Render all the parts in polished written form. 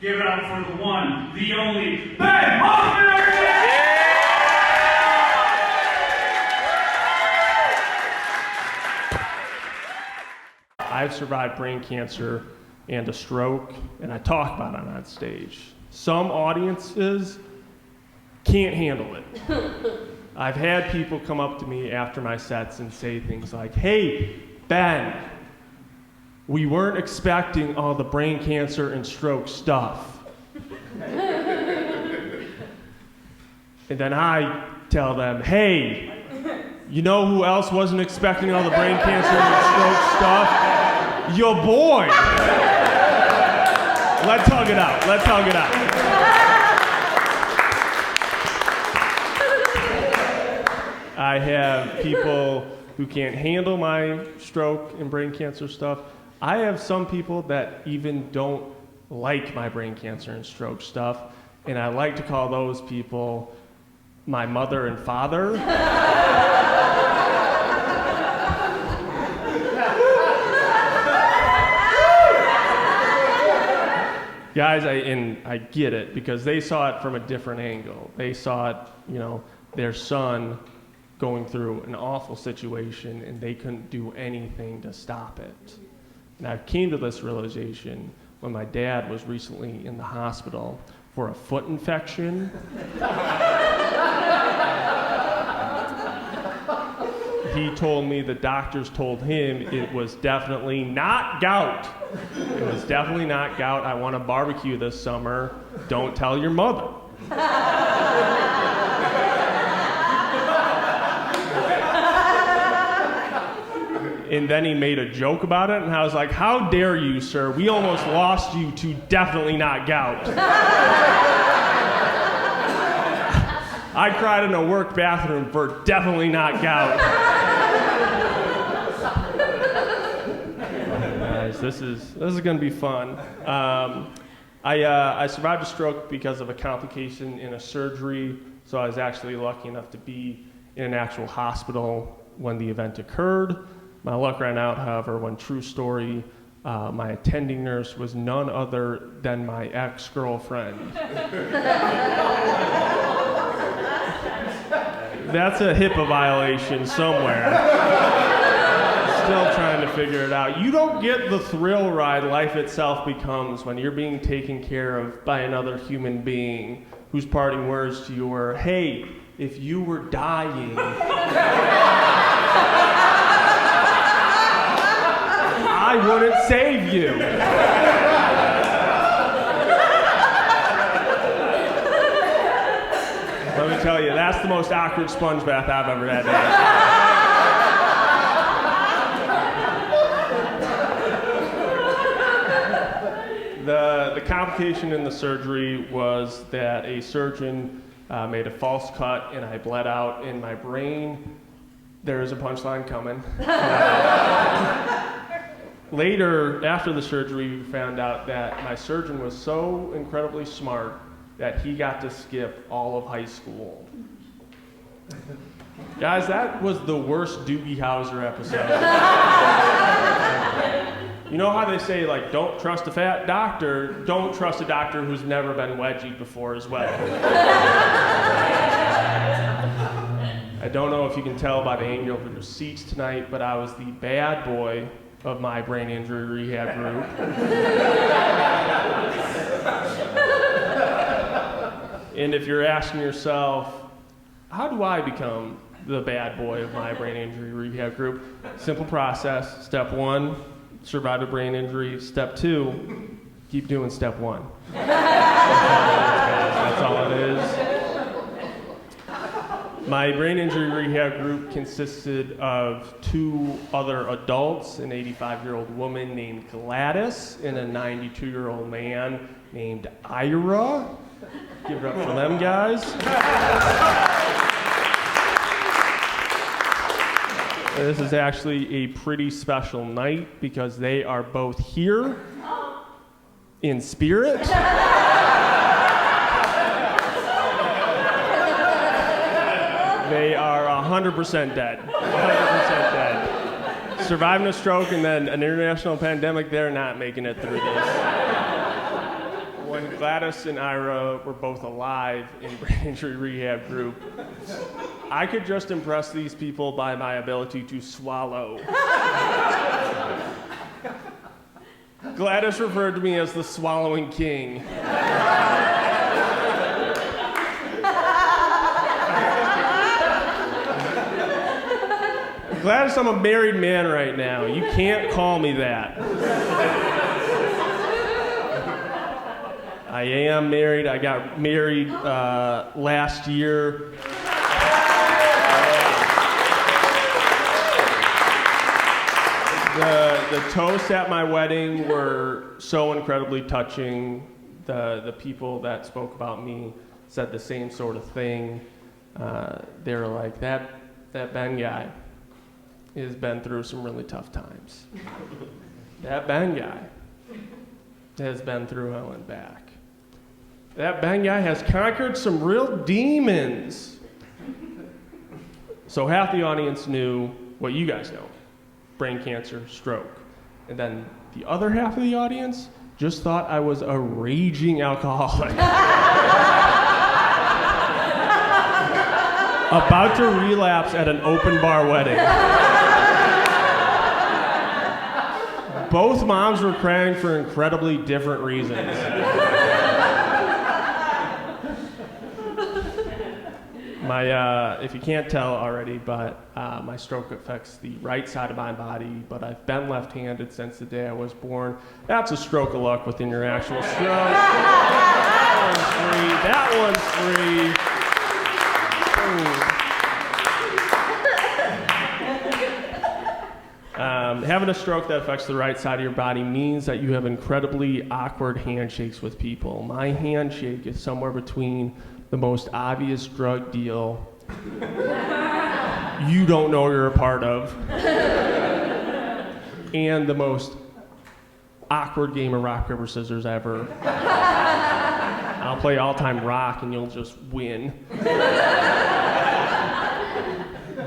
Give it up for the one, the only, Ben Hofman! I've survived brain cancer and a stroke, and I talk about it on stage. Some audiences can't handle it. I've had people come up to me after my sets and say things like, "Hey, Ben, we weren't expecting all the brain cancer and stroke stuff." And then I tell them, "Hey, you know who else wasn't expecting all the brain cancer and stroke stuff? Your boy." Let's hug it out. Let's hug it out. I have people who can't handle my stroke and brain cancer stuff. I have some people that even don't like my brain cancer and stroke stuff, and I like to call those people my mother and father. Guys, I get it, because they saw it from a different angle. They saw it, their son going through an awful situation, and they couldn't do anything to stop it. And I came to this realization when my dad was recently in the hospital for a foot infection. He told me the doctors told him it was definitely not gout. It was definitely not gout. I want to barbecue this summer. Don't tell your mother. And then he made a joke about it, and I was like, "How dare you, sir? We almost lost you to definitely not gout." I cried in a work bathroom for definitely not gout. Guys, this is going to be fun. I survived a stroke because of a complication in a surgery, so I was actually lucky enough to be in an actual hospital when the event occurred. My luck ran out, however, when, true story, my attending nurse was none other than my ex-girlfriend. That's a HIPAA violation somewhere. Still trying to figure it out. You don't get the thrill ride life itself becomes when you're being taken care of by another human being whose parting words to you were, "Hey, if you were dying, I wouldn't save you." Let me tell you, that's the most awkward sponge bath I've ever had to have. The complication in the surgery was that a surgeon made a false cut and I bled out in my brain. There is a punchline coming. Later, after the surgery, we found out that my surgeon was so incredibly smart that he got to skip all of high school. Guys, that was the worst Doogie Howser episode. You know how they say, don't trust a fat doctor? Don't trust a doctor who's never been wedgied before as well. I don't know if you can tell by the angle of your seats tonight, but I was the bad boy of my brain injury rehab group. And if you're asking yourself, how do I become the bad boy of my brain injury rehab group? Simple process. Step 1, survive a brain injury. Step 2, keep doing step 1. That's all it is. My brain injury rehab group consisted of 2 other adults, an 85-year-old woman named Gladys and a 92-year-old man named Ira. Give it up for them guys. This is actually a pretty special night because they are both here in spirit. They are 100% dead. 100% dead. Surviving a stroke and then an international pandemic, they're not making it through this. Gladys and Ira were both alive in brain injury rehab group, I could just impress these people by my ability to swallow. Gladys referred to me as the swallowing king. Gladys, I'm a married man right now. You can't call me that. I am married. I got married last year. The toasts at my wedding were so incredibly touching. The people that spoke about me said the same sort of thing. They were like, that Ben guy has been through some really tough times. That Ben guy has been through hell and back. That Ben guy has conquered some real demons. So half the audience knew what you guys know: brain cancer, stroke. And then the other half of the audience just thought I was a raging alcoholic. About to relapse at an open bar wedding. Both moms were crying for incredibly different reasons. If you can't tell already, but my stroke affects the right side of my body, but I've been left-handed since the day I was born. That's a stroke of luck within your actual stroke. That one's free. Having a stroke that affects the right side of your body means that you have incredibly awkward handshakes with people. My handshake is somewhere between the most obvious drug deal you don't know you're a part of and the most awkward game of rock, paper, scissors ever. I'll play all-time rock and you'll just win.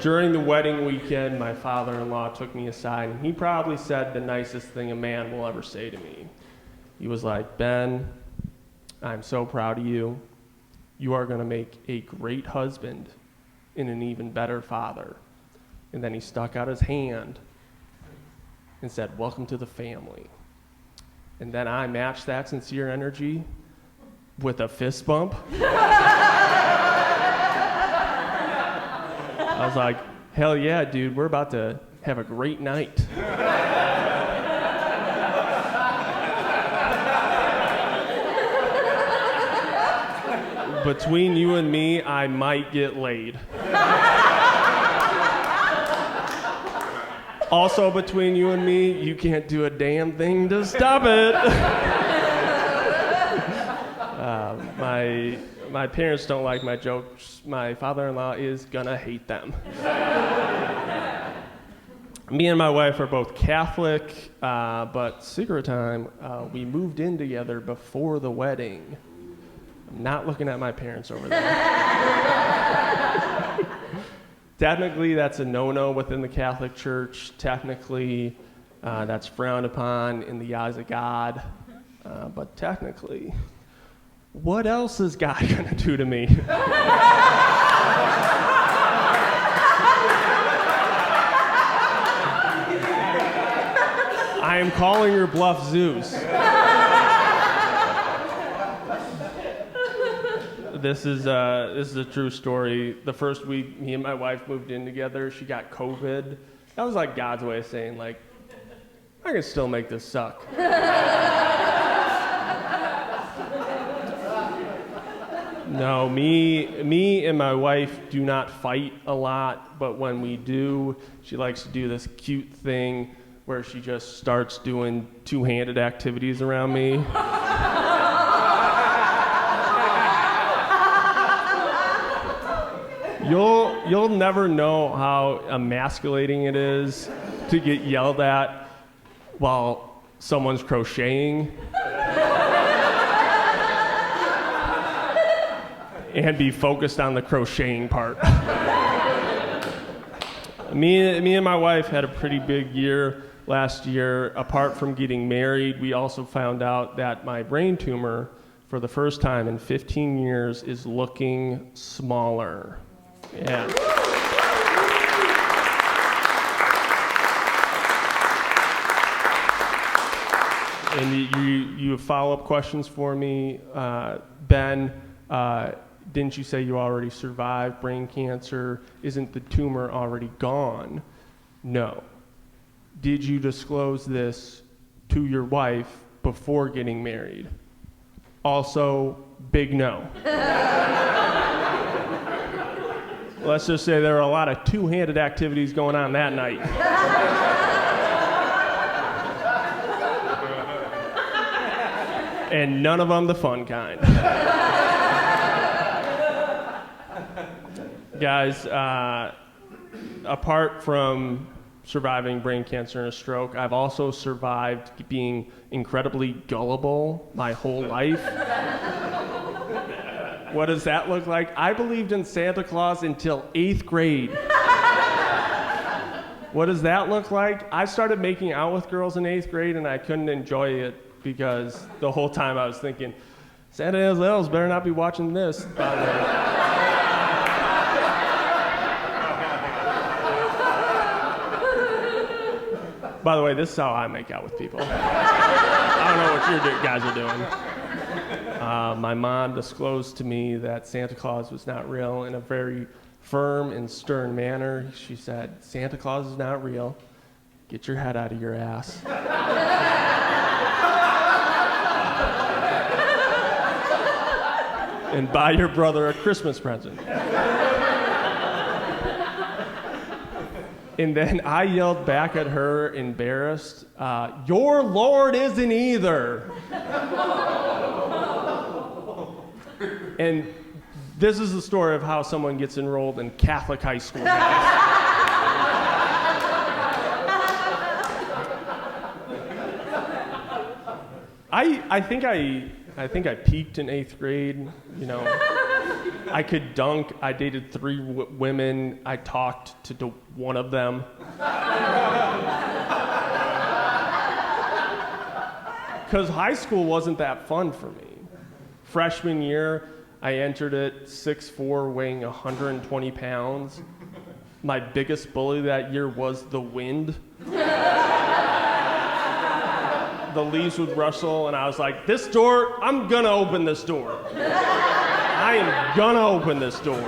During the wedding weekend, my father-in-law took me aside, and he probably said the nicest thing a man will ever say to me. He was like, Ben, I'm so proud of you. You are going to make a great husband and an even better father. And then he stuck out his hand and said, welcome to the family. And then I matched that sincere energy with a fist bump. I was like, hell yeah, dude, we're about to have a great night. Between you and me, I might get laid. Also, between you and me, you can't do a damn thing to stop it. My parents don't like my jokes. My father-in-law is gonna hate them. Me and my wife are both Catholic, but secret time, we moved in together before the wedding. I'm not looking at my parents over there. Technically, that's a no-no within the Catholic Church. Technically, that's frowned upon in the eyes of God. But technically, what else is God gonna do to me? I am calling your bluff, Zeus. This is a true story. The first week me and my wife moved in together, she got COVID. That was like God's way of saying, like, I can still make this suck. No, me and my wife do not fight a lot, but when we do, she likes to do this cute thing where she just starts doing two-handed activities around me. You'll never know how emasculating it is to get yelled at while someone's crocheting and be focused on the crocheting part. Me and my wife had a pretty big year last year. Apart from getting married, we also found out that my brain tumor for the first time in 15 years, is looking smaller. Yeah. And you have follow-up questions for me. Ben, didn't you say you already survived brain cancer? Isn't the tumor already gone? No. Did you disclose this to your wife before getting married? Also, big no. Let's just say there were a lot of two-handed activities going on that night. And none of them the fun kind. Guys, apart from surviving brain cancer and a stroke, I've also survived being incredibly gullible my whole life. What does that look like? I believed in Santa Claus until 8th grade. What does that look like? I started making out with girls in 8th grade and I couldn't enjoy it because the whole time I was thinking, Santa has elves, better not be watching this. By the way, this is how I make out with people. I don't know what you guys are doing. My mom disclosed to me that Santa Claus was not real in a very firm and stern manner. She said, Santa Claus is not real. Get your head out of your ass. And buy your brother a Christmas present. And then I yelled back at her, embarrassed, your Lord isn't either. And this is the story of how someone gets enrolled in Catholic high school. I think I peaked in 8th grade, you know. I could dunk. I dated 3 women. I talked to one of them. Because high school wasn't that fun for me. Freshman year, I entered it 6'4", weighing 120 pounds. My biggest bully that year was the wind. The leaves would rustle, and I was like, this door, I'm gonna open this door. I am gonna open this door.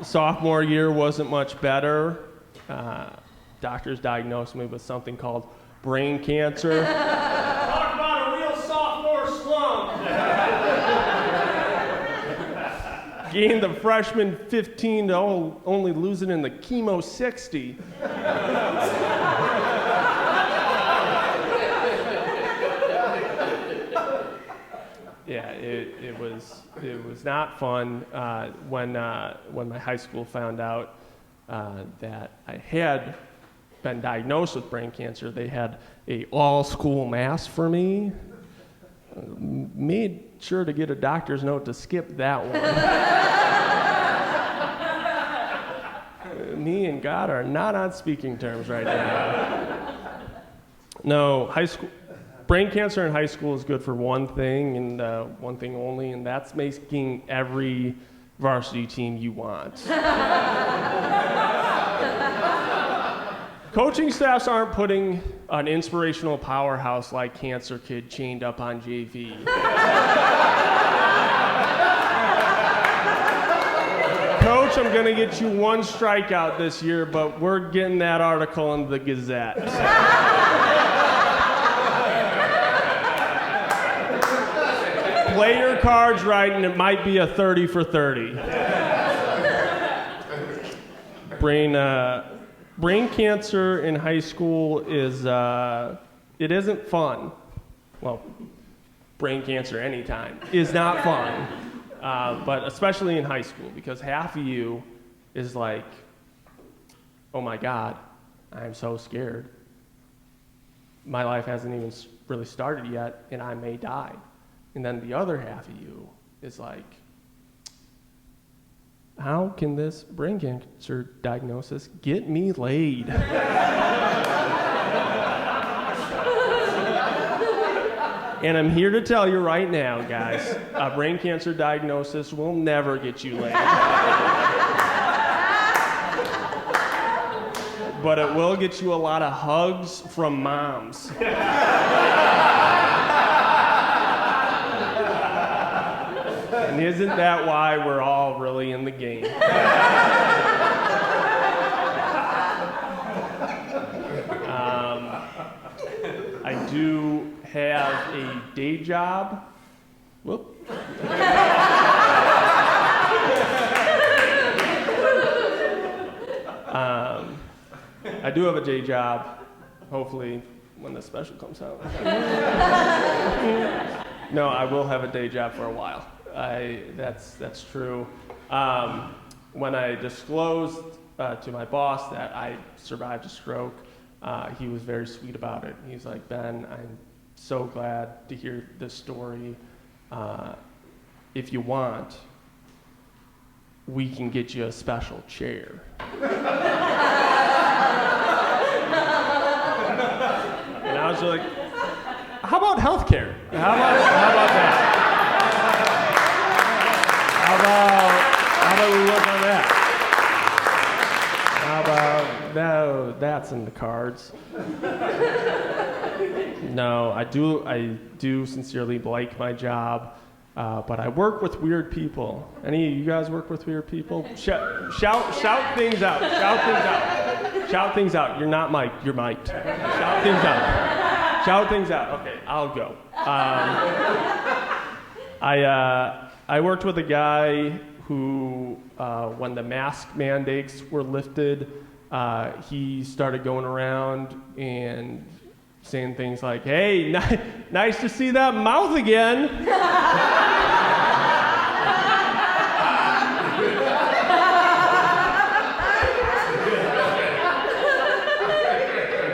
Sophomore year wasn't much better. Doctors diagnosed me with something called brain cancer. Talk about a real sophomore slump. Gained the freshman 15 to only losing in the chemo 60. Yeah, it was not fun when my high school found out that I had been diagnosed with brain cancer. They had a all-school mass for me. Made sure to get a doctor's note to skip that one. Me and God are not on speaking terms right now. No, high school. Brain cancer in high school is good for one thing and one thing only, and that's making every varsity team you want. Coaching staffs aren't putting an inspirational powerhouse like Cancer Kid chained up on JV. Coach, I'm going to get you 1 strikeout this year, but we're getting that article in the Gazette. Play your cards right, and it might be a 30 for 30. Brain cancer in high school is, it isn't fun. Well, brain cancer anytime is not fun, but especially in high school, because half of you is like, oh my God, I'm so scared. My life hasn't even really started yet, and I may die. And then the other half of you is like, how can this brain cancer diagnosis get me laid? And I'm here to tell you right now, guys, a brain cancer diagnosis will never get you laid. But it will get you a lot of hugs from moms. And isn't that why we're all really in the game? I do have a day job. Whoop. I do have a day job, hopefully when the special comes out. No, I will have a day job for a while. That's true. When I disclosed to my boss that I survived a stroke, he was very sweet about it. He's like, Ben, I'm so glad to hear this story. If you want, we can get you a special chair. And I was like, how about healthcare? How about that? How about we work on that? How about, no, that's in the cards. No, I do sincerely like my job, but I work with weird people. Any of you guys work with weird people? Shout things out. Shout things out. Shout things out. You're not mic'd. You're mic'd. Shout things out. Shout things out. Okay, I'll go. I worked with a guy who, when the mask mandates were lifted, he started going around and saying things like, hey, nice to see that mouth again.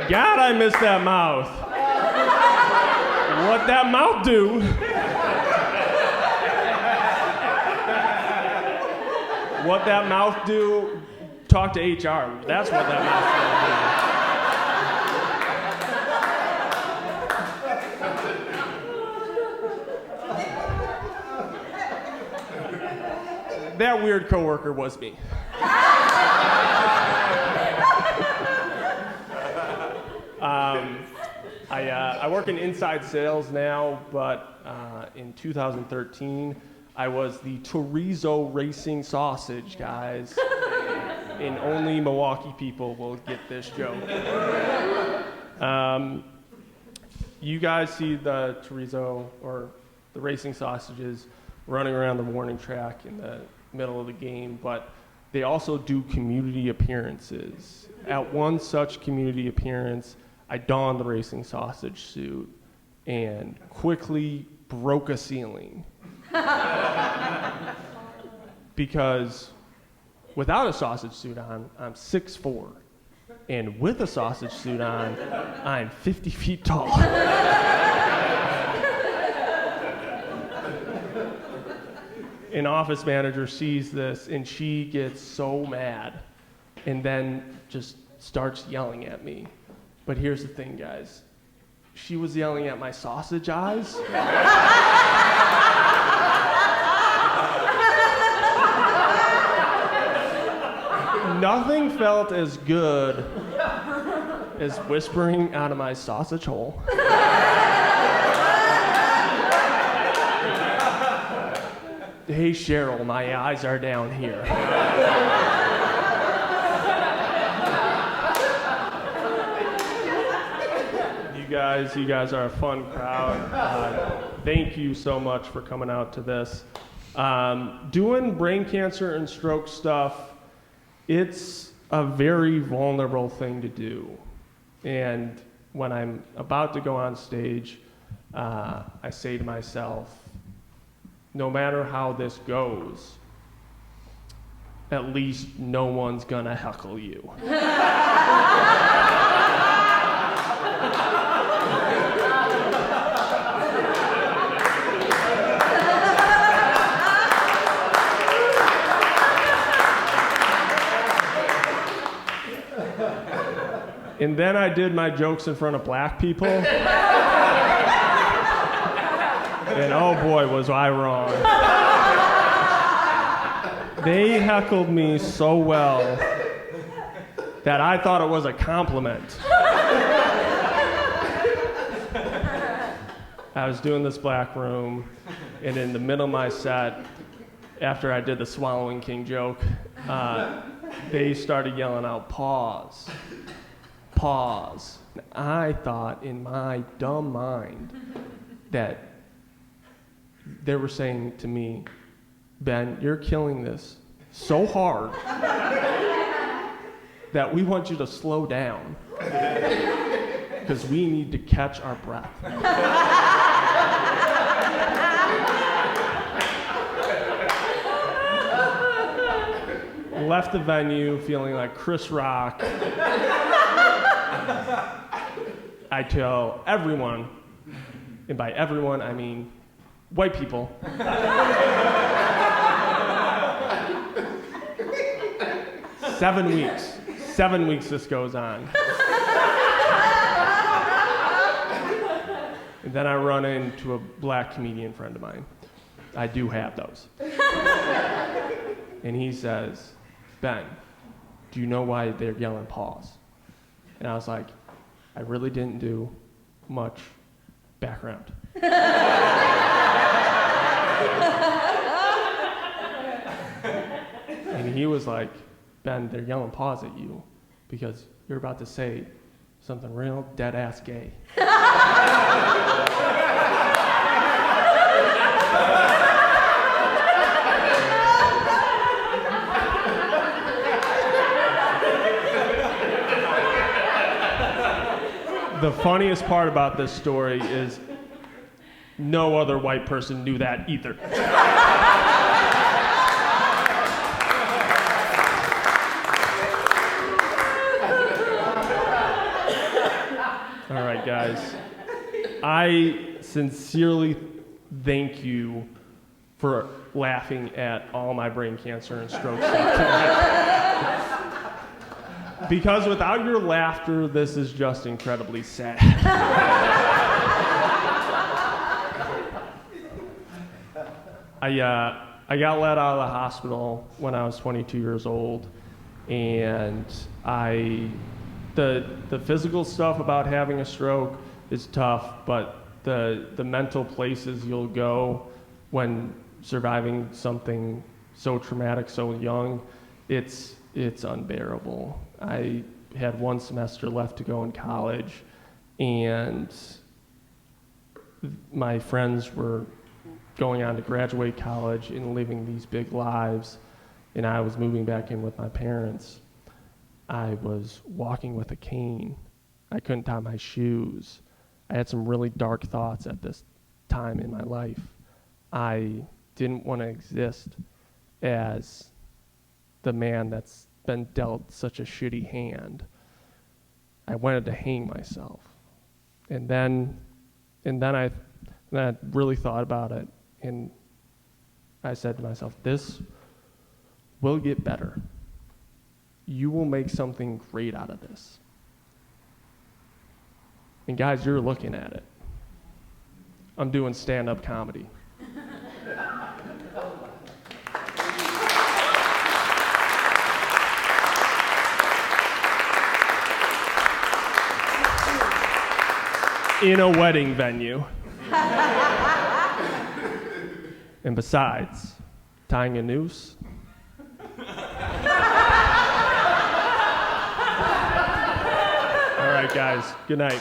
God, I miss that mouth. What that mouth do? What that mouth do? Talk to HR. That's what that mouth's gonna do. That weird coworker was me. I work in inside sales now, but in 2013, I was the chorizo racing sausage, guys. And only Milwaukee people will get this joke. You guys see the chorizo or the racing sausages running around the warning track in the middle of the game, but they also do community appearances. At one such community appearance, I donned the racing sausage suit and quickly broke a ceiling. Because without a sausage suit on, I'm 6'4", and with a sausage suit on, I'm 50 feet tall. An office manager sees this, and she gets so mad, and then just starts yelling at me. But here's the thing, guys. She was yelling at my sausage eyes. Nothing felt as good as whispering out of my sausage hole. Hey, Cheryl, my eyes are down here. You guys are a fun crowd. Thank you so much for coming out to this. Doing brain cancer and stroke stuff, it's a very vulnerable thing to do. And when I'm about to go on stage, I say to myself, no matter how this goes, at least no one's gonna heckle you. And then I did my jokes in front of black people. And oh boy, was I wrong. They heckled me so well that I thought it was a compliment. I was doing this black room, and in the middle of my set, after I did the swallowing king joke, they started yelling out, "Pause, pause." I thought in my dumb mind that they were saying to me, "Ben, you're killing this so hard that we want you to slow down because we need to catch our breath." Left the venue feeling like Chris Rock. I tell everyone, and by everyone I mean white people, 7 weeks. 7 weeks this goes on. And then I run into a black comedian friend of mine. I do have those. And he says, "Ben, do you know why they're yelling pause?" And I was like, I really didn't do much background. And he was like, "Ben, they're yelling pause at you because you're about to say something real dead-ass gay." The funniest part about this story is no other white person knew that either. All right, guys. I sincerely thank you for laughing at all my brain cancer and stroke stuff tonight. Because without your laughter, this is just incredibly sad. I got let out of the hospital when I was 22 years old, and the physical stuff about having a stroke is tough, but the mental places you'll go when surviving something so traumatic so young, it's unbearable. I had 1 semester left to go in college, and my friends were going on to graduate college and living these big lives, and I was moving back in with my parents. I was walking with a cane. I couldn't tie my shoes. I had some really dark thoughts at this time in my life. I didn't want to exist as the man that's been dealt such a shitty hand. I wanted to hang myself. And then I really thought about it, and I said to myself, this will get better. You will make something great out of this. And guys, you're looking at it. I'm doing stand-up comedy. In a wedding venue. And besides, tying a noose. All right, guys, good night.